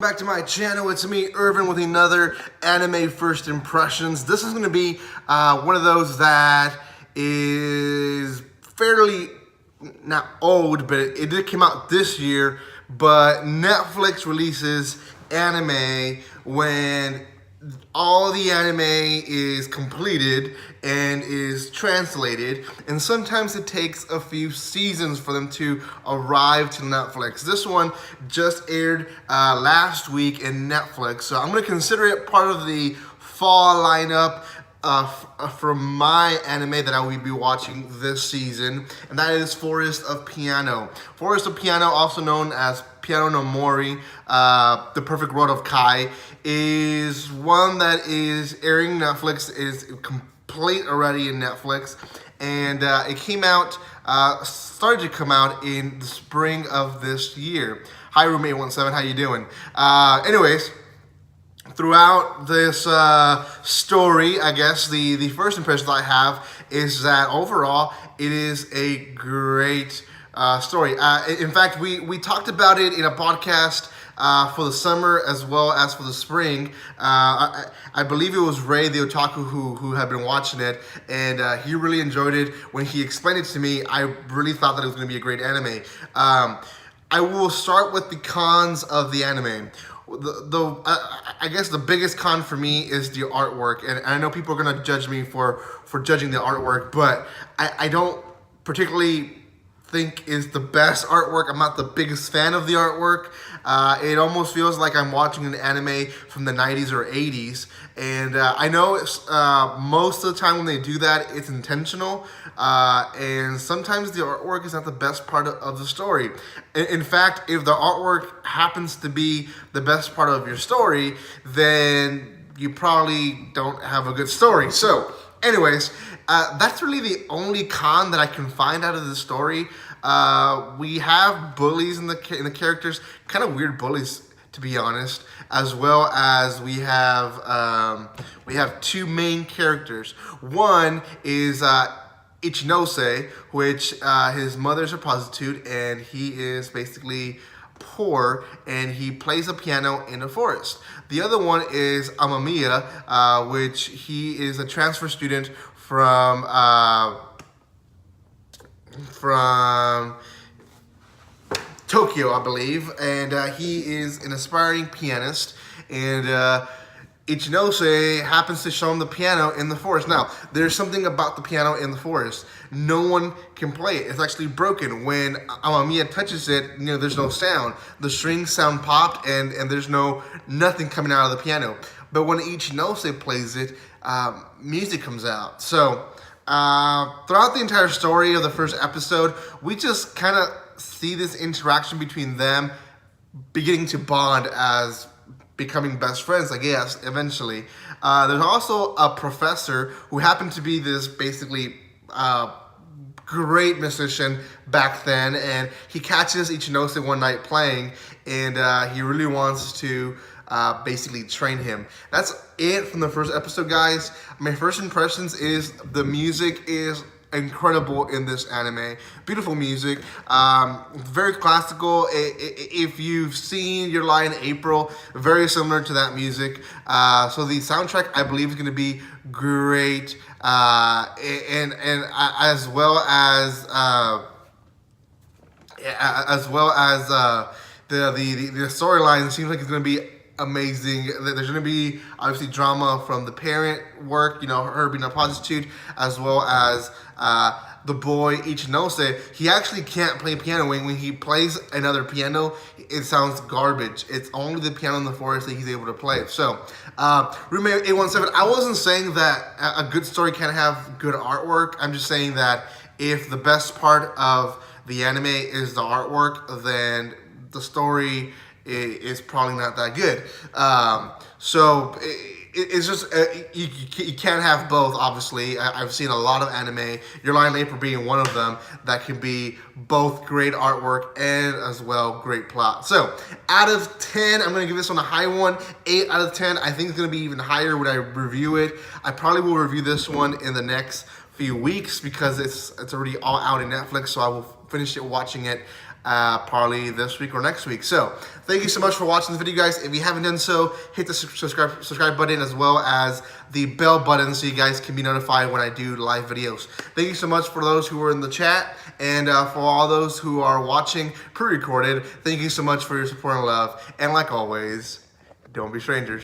Back to my channel, it's me, Irvin, with another anime first impressions. This is going to be one of those that is fairly, not old, but it did come out this year, but Netflix releases anime when all the anime is completed and is translated, and sometimes it takes a few seasons for them to arrive to Netflix. This one just aired last week in Netflix, so I'm going to consider it part of the fall lineup for my anime that I will be watching this season, and that is Forest of Piano. Forest of Piano, also known as Piano no Mori, The Perfect World of Kai, is one that is airing Netflix. It is complete already in Netflix, and it came out, started to come out in the spring of this year. Hi, Roommate17, how you doing? Anyways, throughout this story, I guess the first impression that I have is that overall it is a great story. In fact, we talked about it in a podcast for the summer as well as for the spring. I believe it was Ray the Otaku who had been watching it, and he really enjoyed it. When he explained it to me, I really thought that it was going to be a great anime. I will start with the cons of the anime. I guess the biggest con for me is the artwork, and I know people are gonna judge me for judging the artwork, but I don't particularly think is the best artwork. I'm not the biggest fan of the artwork. It almost feels like I'm watching an anime from the 90s or 80s, and I know most of the time when they do that, it's intentional, and sometimes the artwork is not the best part of the story. In fact, if the artwork happens to be the best part of your story, then you probably don't have a good story. So, anyways, that's really the only con that I can find out of the story. We have bullies in the characters, kind of weird bullies, to be honest, as well as we have two main characters. One is Ichinose, which his mother's a prostitute, and he is basically poor, and he plays a piano in a forest. The other one is Amamiya, which he is a transfer student from Tokyo, I believe, and he is an aspiring pianist, and Ichinose happens to show him the piano in the forest. Now, there's something about the piano in the forest. No one can play it. It's actually broken. When Amamiya touches it, there's no sound. The strings sound popped, and there's nothing coming out of the piano. But when Ichinose plays it, music comes out. So, throughout the entire story of the first episode, we just kind of see this interaction between them beginning to bond as becoming best friends, I guess, eventually. There's also a professor who happened to be this basically great musician back then, and he catches Ichinose one night playing, and he really wants to basically train him. That's it from the first episode, guys. My first impressions is the music is incredible in this anime. Beautiful music, very classical. If you've seen Your Lie in April, very similar to that music. So the soundtrack, I believe, is going to be great, and as well as the storyline seems like it's going to be amazing. There's going to be obviously drama from the parent work, her being a prostitute, as well as the boy Ichinose. He actually can't play piano. When he plays another piano, it sounds garbage. It's only the piano in the forest that he's able to play. So, Roommate817, I wasn't saying that a good story can't have good artwork. I'm just saying that if the best part of the anime is the artwork, then the story is probably not that good. So it's just, you can't have both, obviously. I've seen a lot of anime, Your Lie in April being one of them, that can be both great artwork and as well great plot. So out of 10, I'm going to give this one a high one, 8 out of 10. I think it's going to be even higher when I review it. I probably will review this one in the next few weeks because it's already all out in Netflix, so I will finish it watching it probably this week or next week. So thank you so much for watching this video, guys. If you haven't done so, hit the subscribe button as well as the bell button so you guys can be notified when I do live videos. Thank you so much for those who were in the chat, and for all those who are watching pre-recorded, thank you so much for your support and love. And like always, don't be strangers.